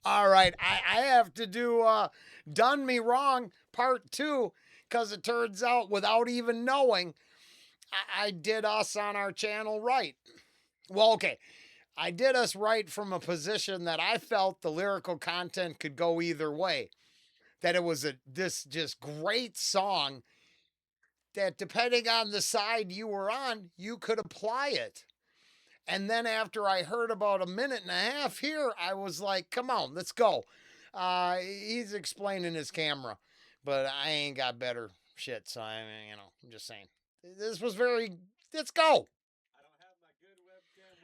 All right, I have to do Done Me Wrong Part 2 because it turns out, without even knowing, I did us on our channel right. Well, okay, I did us right from a position that I felt the lyrical content could go either way. That it was this just great song that, depending on the side you were on, you could apply it. And then after I heard about a minute and a half here, I was like, come on, let's go. He's explaining his camera, but I ain't got better shit. So I'm just saying. This was very, let's go.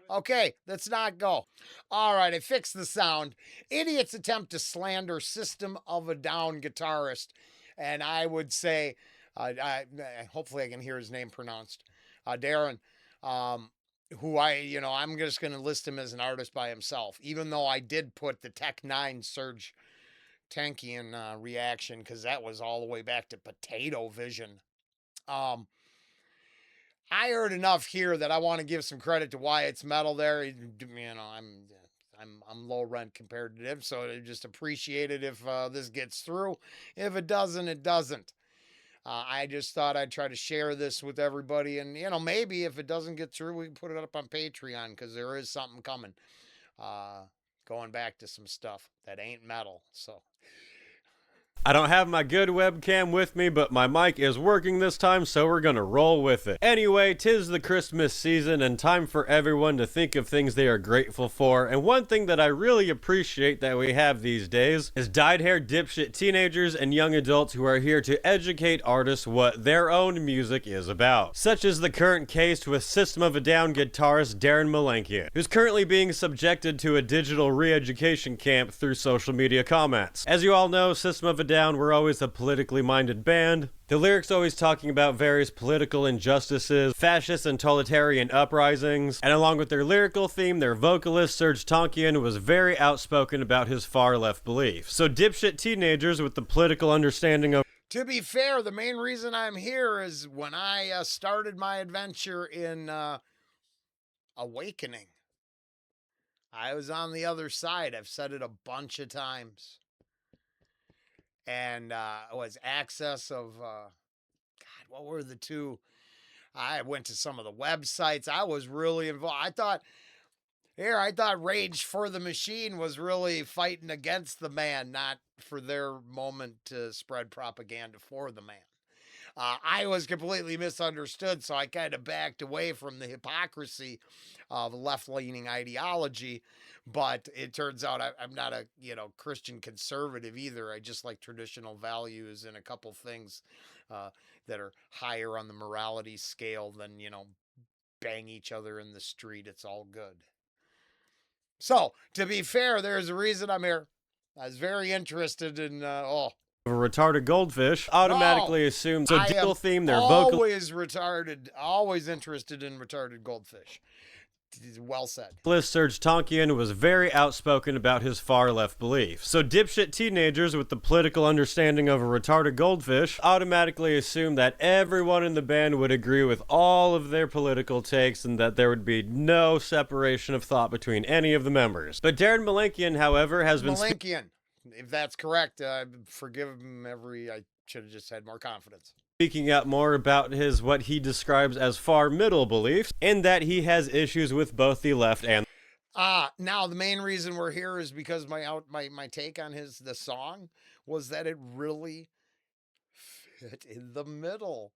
Okay, let's not go. All right, I fixed the sound. Idiots attempt to slander System of a Down guitarist. And I would say, hopefully I can hear his name pronounced, Daron, um, who I'm just going to list him as an artist by himself, even though I did put the Tech 9 Surge Tankian reaction because that was all the way back to Potato Vision. Um, I heard enough here that I want to give some credit to Wyatt's metal there. I'm low rent compared to him, so I just appreciate it if this gets through. If it doesn't, it doesn't. I just thought I'd try to share this with everybody, and maybe if it doesn't get through, we can put it up on Patreon because there is something coming. Uh, Going back to some stuff that ain't metal. So I don't have my good webcam with me, but my mic is working this time, so we're gonna roll with it. Anyway, 'tis the Christmas season and time for everyone to think of things they are grateful for, and one thing that I really appreciate that we have these days is dyed-haired dipshit teenagers and young adults who are here to educate artists what their own music is about. Such is the current case with System of a Down guitarist Daron Malakian, who's currently being subjected to a digital re-education camp through social media comments. As you all know, System of a Down were always a politically minded band. The lyrics always talking about various political injustices, fascist and totalitarian uprisings, and along with their lyrical theme, their vocalist Serj Tankian was very outspoken about his far-left beliefs. So dipshit teenagers with the political understanding of to be fair, the main reason I'm here is when I started my adventure in Awakening. I was on the other side. I've said it a bunch of times. And was access of God, what were the two? I went to some of the websites. I was really involved. I thought Rage for the Machine was really fighting against the man, not for their moment to spread propaganda for the man. I was completely misunderstood, so I kind of backed away from the hypocrisy of left-leaning ideology. But it turns out I'm not a Christian conservative either. I just like traditional values and a couple things that are higher on the morality scale than bang each other in the street. It's all good. So to be fair, there's a reason I'm here. I was very interested in a retarded goldfish, automatically assume so digital theme their vocal always retarded, always interested in retarded goldfish. Well said. Serj Tankian was very outspoken about his far-left beliefs. So dipshit teenagers with the political understanding of a retarded goldfish automatically assume that everyone in the band would agree with all of their political takes and that there would be no separation of thought between any of the members. But Daron Malakian, however, has been... Malakian, if that's correct, forgive him I should have just had more confidence. Speaking out more about his what he describes as far middle beliefs, and that he has issues with both the left and now the main reason we're here is because my take on the song was that it really fit in the middle.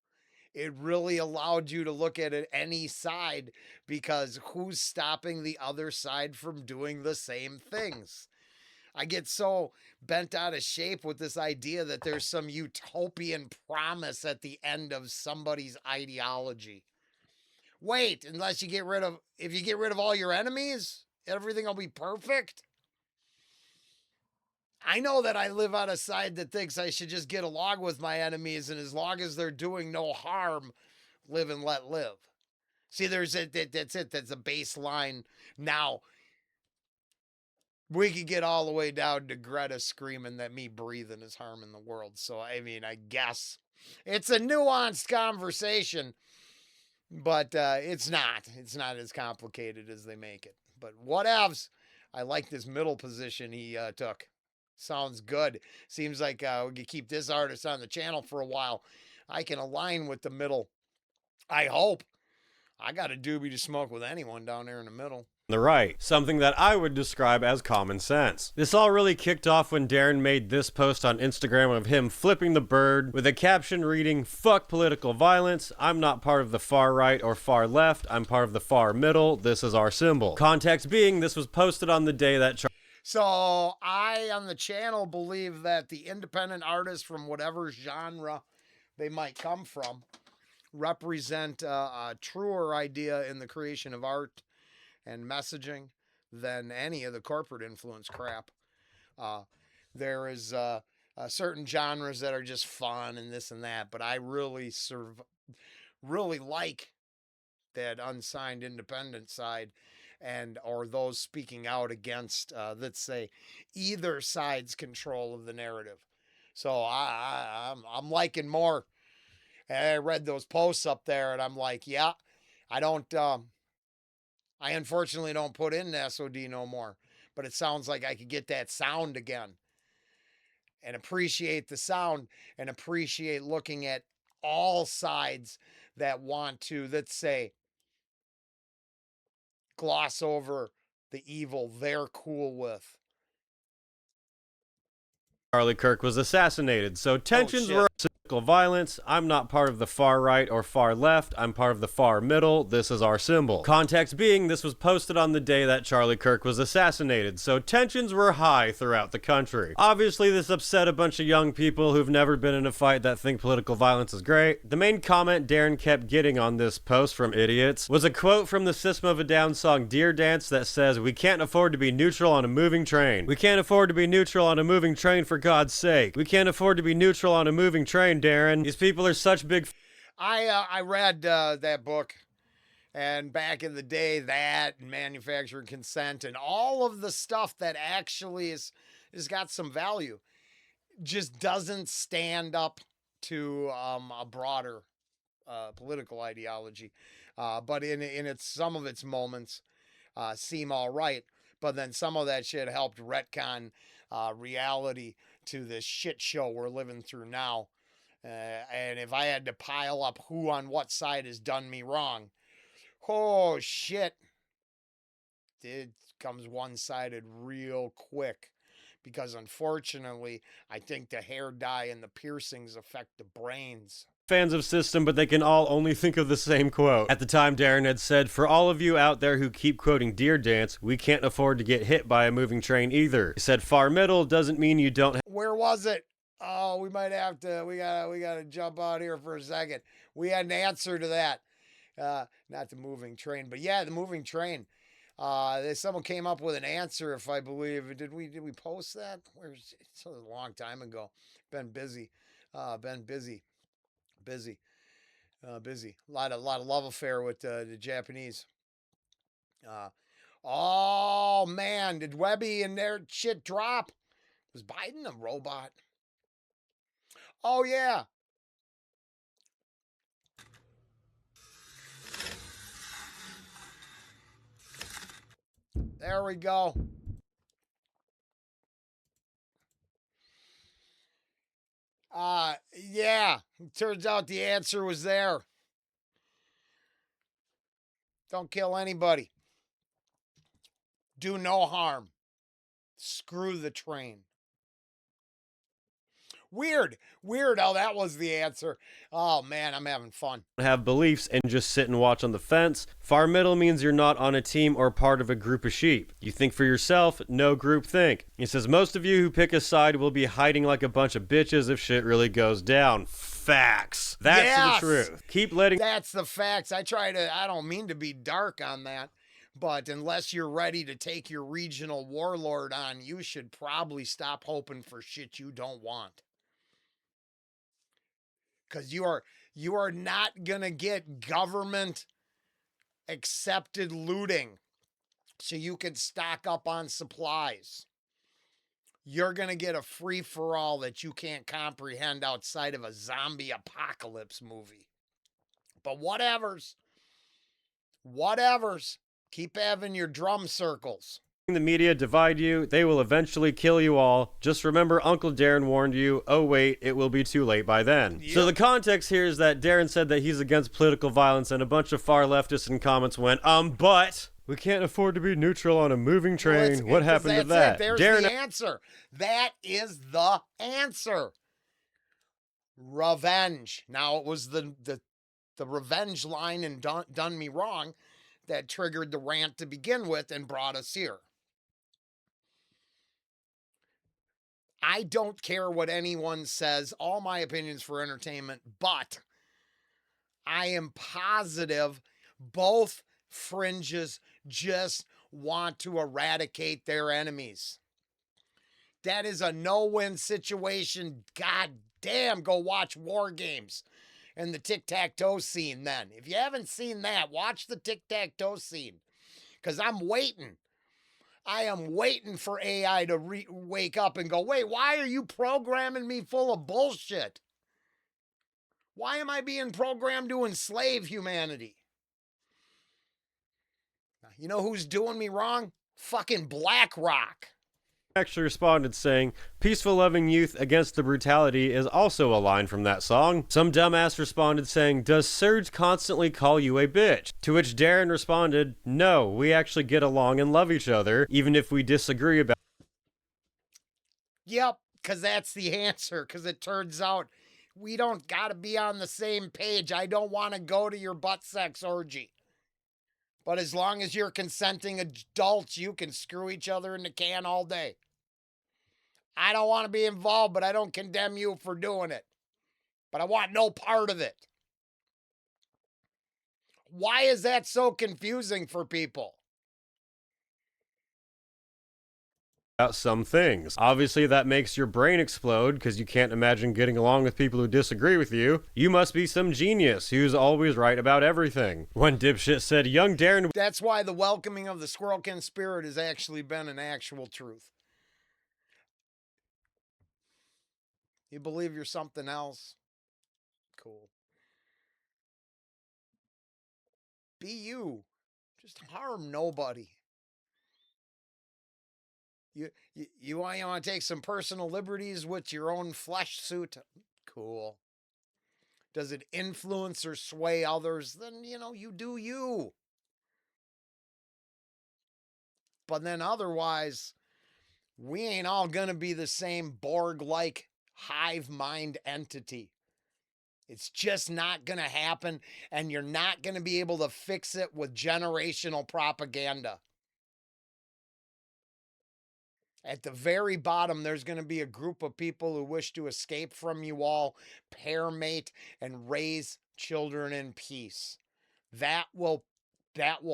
It really allowed you to look at it any side, because who's stopping the other side from doing the same things? I get so bent out of shape with this idea that there's some utopian promise at the end of somebody's ideology. Wait, if you get rid of all your enemies, everything will be perfect? I know that I live on a side that thinks I should just get along with my enemies, and as long as they're doing no harm, live and let live. See, that's it. That's a baseline. Now, we could get all the way down to Greta screaming that me breathing is harming the world. So, I guess it's a nuanced conversation, but it's not. It's not as complicated as they make it. But whatevs. I like this middle position he took. Sounds good. Seems like we could keep this artist on the channel for a while. I can align with the middle. I hope. I got a doobie to smoke with anyone down there in the middle. The right, something that I would describe as common sense. This all really kicked off when Daron made this post on Instagram of him flipping the bird with a caption reading, "Fuck political violence, I'm not part of the far right or far left, I'm part of the far middle, this is our symbol." Context being, this was posted on the day that So I, on the channel, believe that the independent artists from whatever genre they might come from represent a truer idea in the creation of art and messaging than any of the corporate influence crap. There is certain genres that are just fun and this and that, but I really really like that unsigned independent side, and or those speaking out against, let's say, either side's control of the narrative. So I'm liking more. And I read those posts up there, and I'm like, yeah, I don't. I unfortunately don't put in SOD no more, but it sounds like I could get that sound again and appreciate the sound and appreciate looking at all sides that want to, let's say, gloss over the evil they're cool with. Charlie Kirk was assassinated, so tensions shit. were violence, I'm not part of the far right or far left, I'm part of the far middle, this is our symbol. Context being, this was posted on the day that Charlie Kirk was assassinated, so tensions were high throughout the country. Obviously, this upset a bunch of young people who've never been in a fight that think political violence is great. The main comment Daron kept getting on this post from idiots was a quote from the System of a Down song Deer Dance that says, "We can't afford to be neutral on a moving train. We can't afford to be neutral on a moving train, for God's sake. We can't afford to be neutral on a moving train, Daron. These people are such big..." I read that book, and back in the day, that and manufacturing consent and all of the stuff that actually is got some value just doesn't stand up to a broader political ideology. But in its some of its moments seem all right. But then some of that shit helped retcon reality to this shit show we're living through now. And if I had to pile up who on what side has done me wrong, oh shit, it comes one-sided real quick. Because unfortunately, I think the hair dye and the piercings affect the brains. Fans of System, but they can all only think of the same quote. At the time, Daron had said, "For all of you out there who keep quoting Deer Dance, we can't afford to get hit by a moving train either." He said, "Far middle doesn't mean you don't..." Where was it? Oh, we might have to, we gotta jump out here for a second. We had an answer to that. Not the moving train, but yeah, the moving train. Someone came up with an answer, if I believe. Did we post that? It's a long time ago. Been busy. Busy. Busy. A lot of love affair with the Japanese. Oh man, did Webby and their shit drop? Was Biden a robot? Oh yeah. There we go. Yeah. Turns out the answer was there. Don't kill anybody. Do no harm. Screw the train. Weird how that was the answer. Oh man, I'm having fun. Have beliefs and just sit and watch on the fence. Far middle means you're not on a team or part of a group of sheep. You think for yourself, no group think. He says most of you who pick a side will be hiding like a bunch of bitches if shit really goes down. Facts. That's the truth. Keep letting... That's the facts. I don't mean to be dark on that, but unless you're ready to take your regional warlord on, you should probably stop hoping for shit you don't want. Because you are not going to get government accepted looting so you can stock up on supplies. You're going to get a free-for-all that you can't comprehend outside of a zombie apocalypse movie. But whatevers. Keep having your drum circles. The media divide you, they will eventually kill you all. Just remember Uncle Daron warned you. Oh wait, it will be too late by then. Yep. So the context here is that Daron said that he's against political violence, and a bunch of far leftists in comments went, but we can't afford to be neutral on a moving train. What happened to that? There's Daron the answer. That is the answer. Revenge. Now, it was the revenge line and done me wrong that triggered the rant to begin with and brought us here. I don't care what anyone says, all my opinions for entertainment, but I am positive both fringes just want to eradicate their enemies. That is a no-win situation. God damn, go watch War Games and the tic-tac-toe scene then. If you haven't seen that, watch the tic-tac-toe scene, because I'm waiting. I am waiting for AI to wake up and go, wait, why are you programming me full of bullshit? Why am I being programmed to enslave humanity? You know who's doing me wrong? Fucking BlackRock. actually responded saying, peaceful loving youth against the brutality is also a line from that song. Some dumbass responded saying, does Serge constantly call you a bitch? To which Daron responded, no, we actually get along and love each other, even if we disagree about. Yep, because that's the answer, because it turns out we don't got to be on the same page. I don't want to go to your butt sex orgy. But as long as you're consenting adults, you can screw each other in the can all day. I don't want to be involved, but I don't condemn you for doing it. But I want no part of it. Why is that so confusing for people? Some things. Obviously, that makes your brain explode because you can't imagine getting along with people who disagree with you. You must be some genius who's always right about everything. One dipshit said, young Daron. That's why the welcoming of the Squirrelkin spirit has actually been an actual truth. You believe you're something else? Cool. Be you. Just harm nobody. You want to take some personal liberties with your own flesh suit? Cool. Does it influence or sway others? Then, you do you. But then otherwise, we ain't all going to be the same Borg-like hive mind entity. It's just not going to happen, and you're not going to be able to fix it with generational propaganda. At the very bottom, there's going to be a group of people who wish to escape from you all, pair mate, and raise children in peace. That will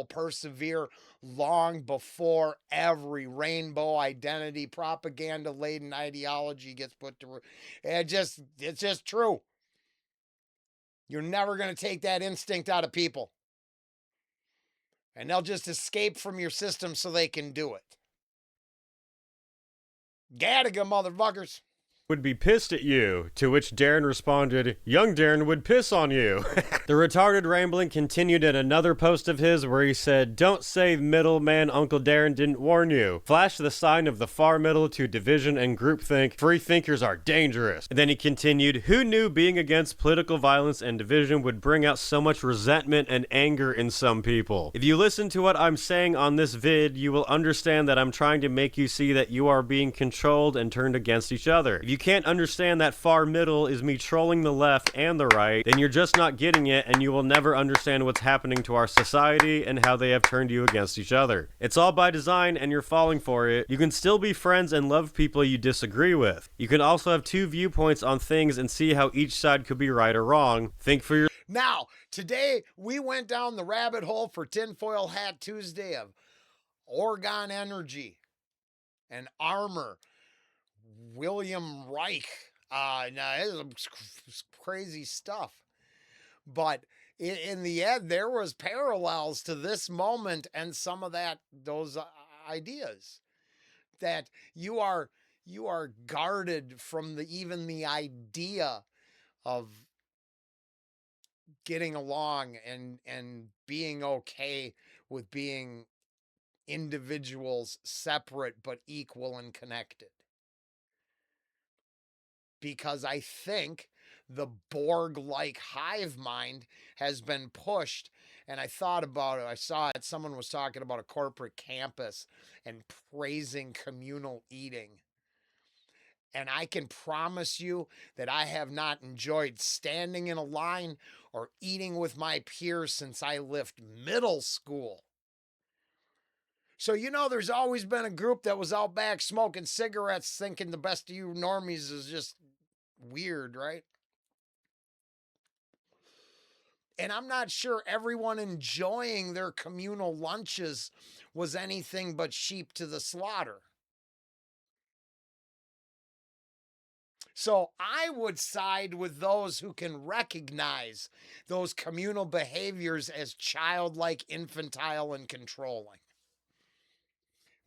persevere long before every rainbow identity propaganda laden ideology gets put to it's just true. You're never going to take that instinct out of people. And they'll just escape from your system so they can do it. Gattaga, motherfuckers. Would be pissed at you, to which Daron responded, young Daron would piss on you. The retarded rambling continued in another post of his where he said, don't say middleman Uncle Daron didn't warn you. Flash the sign of the far middle to division and groupthink. Free thinkers are dangerous. And then he continued, who knew being against political violence and division would bring out so much resentment and anger in some people? If you listen to what I'm saying on this vid, you will understand that I'm trying to make you see that you are being controlled and turned against each other. If you can't understand that far middle is me trolling the left and the right, then you're just not getting it, and you will never understand what's happening to our society and how they have turned you against each other. It's all by design, and you're falling for it. You can still be friends and love people you disagree with. You can also have two viewpoints on things and see how each side could be right or wrong. Think for your. Now, today we went down the rabbit hole for Tinfoil Hat Tuesday of Orgon Energy and armor. William Reich. Now, it's crazy stuff. But in the end, there was parallels to this moment and some of those ideas. That you are guarded from even the idea of getting along and being okay with being individuals separate but equal and connected. Because I think the Borg like hive mind has been pushed. And I thought about it. I saw it. Someone was talking about a corporate campus and praising communal eating. And I can promise you that I have not enjoyed standing in a line or eating with my peers since I left middle school. So, there's always been a group that was out back smoking cigarettes, thinking the best of you normies is just weird, right? And I'm not sure everyone enjoying their communal lunches was anything but sheep to the slaughter. So I would side with those who can recognize those communal behaviors as childlike, infantile, and controlling.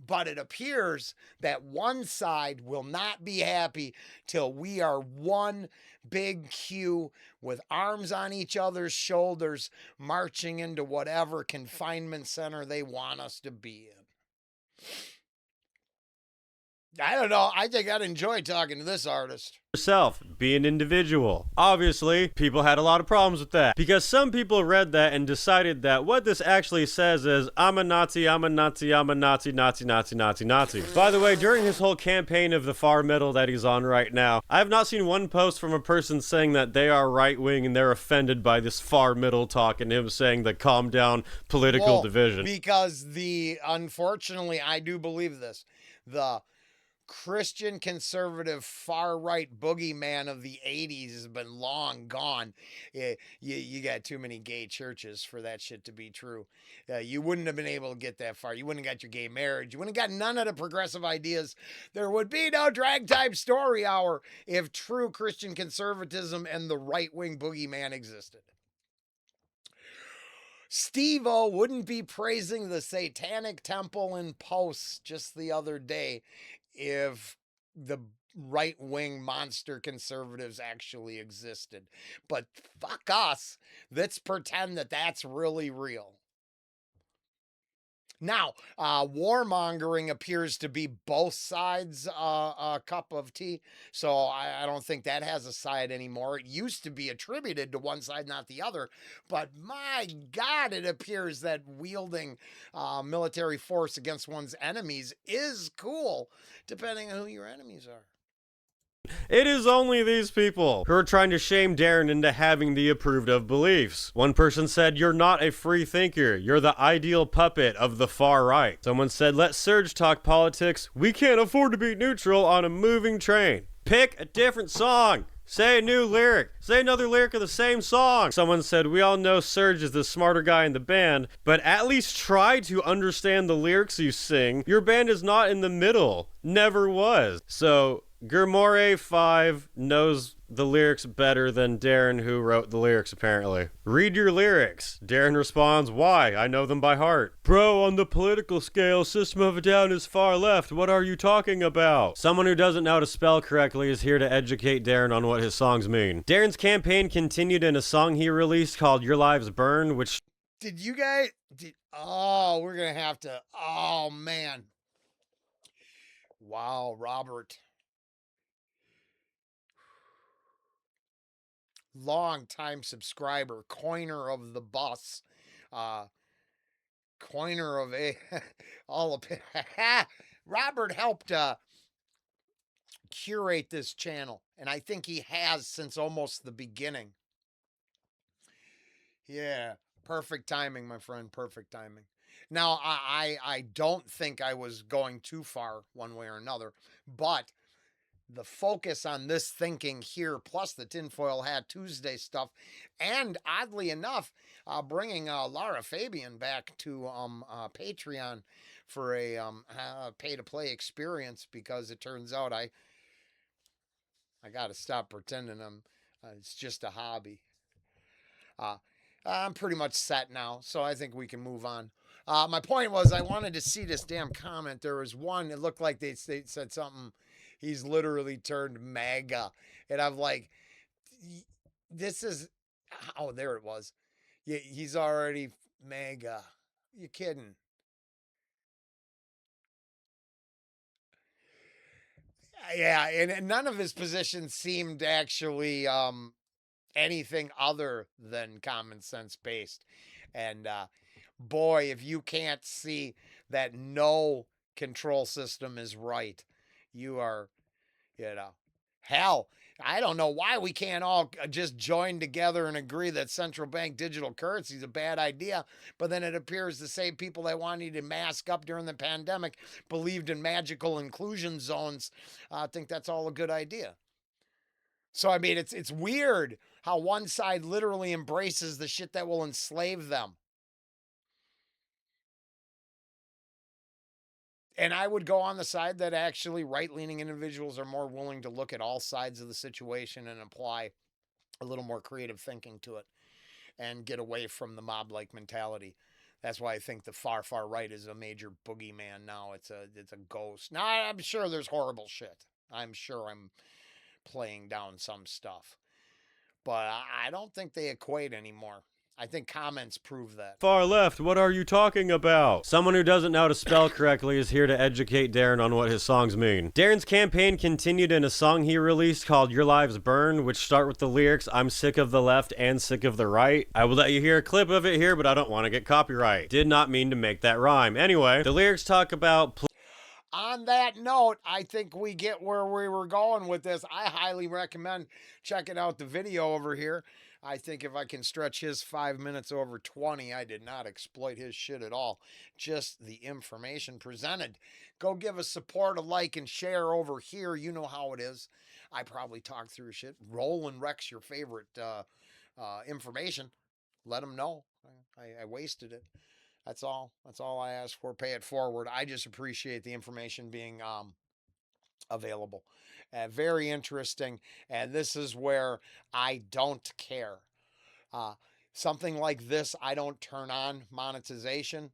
But it appears that one side will not be happy till we are one big queue with arms on each other's shoulders, marching into whatever confinement center they want us to be in. I don't know. I think I'd enjoy talking to this artist. Yourself, be an individual. Obviously, people had a lot of problems with that because some people read that and decided that what this actually says is I'm a Nazi, I'm a Nazi, I'm a Nazi, Nazi, Nazi, Nazi, Nazi. By the way, during his whole campaign of the far middle that he's on right now, I have not seen one post from a person saying that they are right-wing and they're offended by this far middle talk and him saying the calm down political division. Because unfortunately, I do believe this, the Christian conservative far right boogeyman of the 80s has been long gone. You got too many gay churches for that shit to be true. You wouldn't have been able to get that far. You wouldn't have got your gay marriage. You wouldn't have got none of the progressive ideas. There would be no drag type story hour if true Christian conservatism and the right wing boogeyman existed. Steve-O wouldn't be praising the Satanic Temple in posts just the other day if the right-wing monster conservatives actually existed. But fuck us. Let's pretend that that's really real. Now, warmongering appears to be both sides' cup of tea, so I don't think that has a side anymore. It used to be attributed to one side, not the other, but my God, it appears that wielding military force against one's enemies is cool, depending on who your enemies are. It is only these people who are trying to shame Daron into having the approved of beliefs. One person said, "You're not a free thinker. You're the ideal puppet of the far right." Someone said, "Let Serge talk politics. We can't afford to be neutral on a moving train. Pick a different song. Say a new lyric. Say another lyric of the same song." Someone said, "We all know Serge is the smarter guy in the band, but at least try to understand the lyrics you sing. Your band is not in the middle. Never was." So Gurmore 5 knows the lyrics better than Daron, who wrote the lyrics, apparently. "Read your lyrics." Daron responds, "Why? I know them by heart." "Bro, on the political scale, System of a Down is far left. What are you talking about?" Someone who doesn't know how to spell correctly is here to educate Daron on what his songs mean. Daron's campaign continued in a song he released called Your Lives Burn, which... Did you guys... we're going to have to... Oh, man. Wow, Robert. Long-time subscriber, coiner of the bus, coiner of all of it. Robert helped curate this channel, and I think he has since almost the beginning. Yeah, perfect timing, my friend. Perfect timing. Now, I don't think I was going too far one way or another, but the focus on this thinking here, plus the tinfoil hat Tuesday stuff, and oddly enough, bringing Lara Fabian back to Patreon for a pay-to-play experience, because it turns out I got to stop pretending it's just a hobby. I'm pretty much set now, so I think we can move on. My point was I wanted to see this damn comment. There was one, it looked like they said something. He's literally turned MAGA. And I'm like, this is, oh, there it was. Yeah, he's already MAGA. You kidding? Yeah, and none of his positions seemed actually anything other than common sense based. And boy, if you can't see that no control system is right, you are, you know, hell. I don't know why we can't all just join together and agree that central bank digital currency is a bad idea. But then it appears the same people that wanted to mask up during the pandemic believed in magical inclusion zones. I think that's all a good idea. So I mean, it's weird how one side literally embraces the shit that will enslave them. And I would go on the side that actually right-leaning individuals are more willing to look at all sides of the situation and apply a little more creative thinking to it and get away from the mob-like mentality. That's why I think the far right is a major boogeyman now. It's a ghost. Now I'm sure there's horrible shit. I'm sure I'm playing down some stuff. But I don't think they equate anymore. I think comments prove that. Far left, what are you talking about? Someone who doesn't know how to spell correctly is here to educate Daron on what his songs mean. Daron's campaign continued in a song he released called Your Lives Burn, which start with the lyrics, I'm sick of the left and sick of the right. I will let you hear a clip of it here, but I don't want to get copyright. Did not mean to make that rhyme. Anyway, the lyrics talk about... On that note, I think we get where we were going with this. I highly recommend checking out the video over here. I think if I can stretch his 5 minutes over 20, I did not exploit his shit at all. Just the information presented. Go give us support, a like, and share over here. You know how it is. I probably talk through shit. Rollen wrecks your favorite information. Let them know. I wasted it. That's all. That's all I ask for. Pay it forward. I just appreciate the information being available. Very interesting. And this is where I don't care. Something like this, I don't turn on monetization.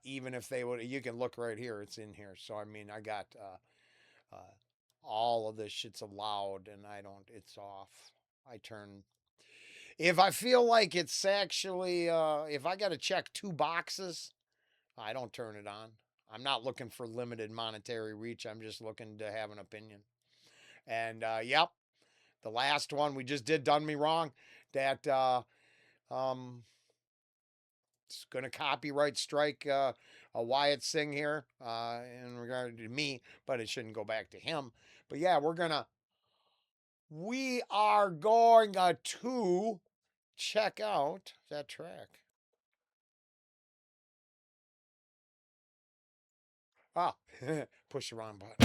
Even if they would, you can look right here. It's in here. So, I mean, I got all of this shit's allowed and I don't, it's off. I turn, if I feel like it's actually, if I got to check 2 boxes, I don't turn it on. I'm not looking for limited monetary reach. I'm just looking to have an opinion. And yep, the last one we just did done me wrong. That it's going to copyright strike a Wyatt Singh here in regard to me, but it shouldn't go back to him. But yeah, we are going to check out that track. Oh, push the wrong button.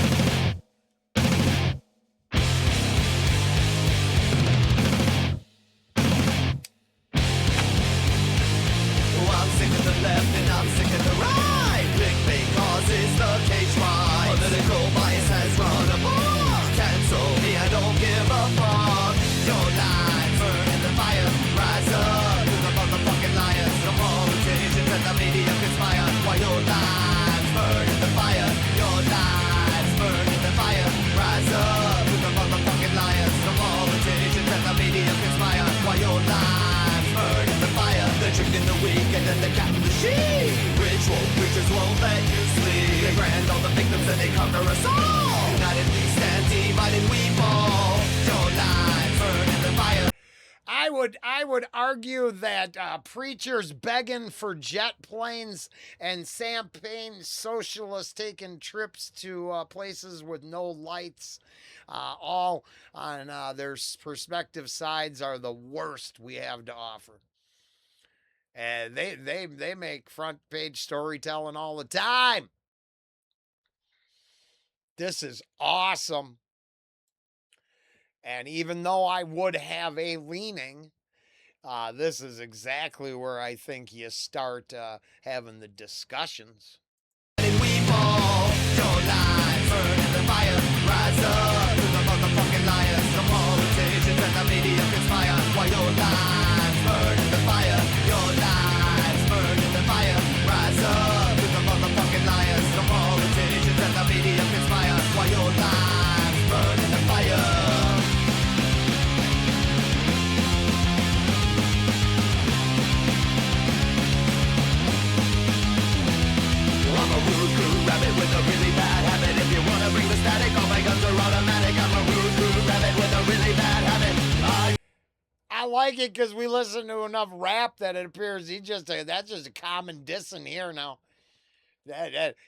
Oh, I'm sick of the left and I'm sick of the right. Clickbait causes the cage fight. Political bias has run amok. Cancel me, I don't give a fuck. Your lies burn in the fire. Rise up to the motherfucking liars. The politicians and the media conspire. While your lies burn in the fire. Your lies burn in the fire. Rise up to the motherfucking liars. The politicians and the media conspire. While your lies burn in the fire. They're tricking the weak and then the cat and the sheep. Ritual preachers won't let you sleep. They grant all the victims and they cover us all. United we stand, divided we fall. Your lies burn in the fire. I would argue that preachers begging for jet planes and champagne socialists taking trips to places with no lights, all on their perspective sides, are the worst we have to offer. And they make front page storytelling all the time. This is awesome. And even though I would have a leaning, this is exactly where I think you start having the discussions. And we fall. Your lies burn in the fire. Rise up to the motherfucking liars. The politicians and the media conspire. While your lies burn in the fire. Your lies burn in the fire. Rise up to the motherfucking liars. The politicians and the media conspire. While your lies burn in the fire. like it because we listen to enough rap that it appears that's just a common dissing here now.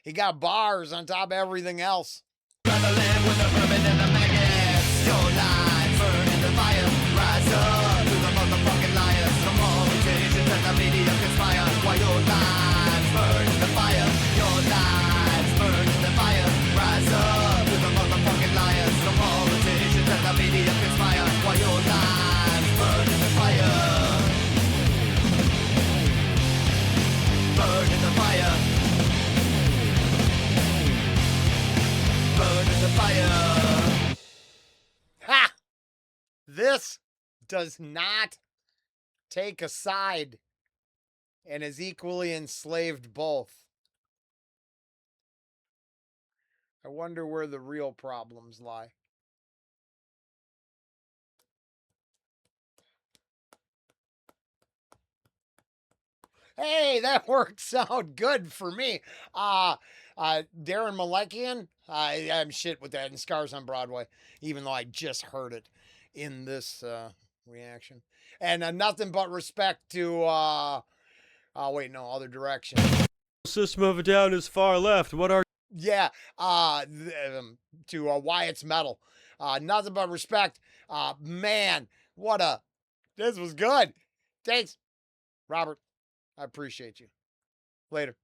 He got bars on top of everything else. Rather live with the vermin and the maggots. Your lives burn in the fire. Rise up to the motherfucking liars. No more rotations and the media conspire. While your lives burn in the fire. Your lives burn in the fire. Rise up to the motherfucking liars. No more rotations and the media conspire. While your lives burn in the fire. Burn in the fire. Burn in the fire. Ha! This does not take a side and has equally enslaved both. I wonder where the real problems lie. Hey, that works out good for me. Daron Malakian, I'm shit with that in Scars on Broadway, even though I just heard it in this reaction. And nothing but respect to, wait, no, other direction. System of a Down is far left. What are Yeah, to Wyatt's Metal. Nothing but respect. Man, this was good. Thanks, Robert. I appreciate you. Later.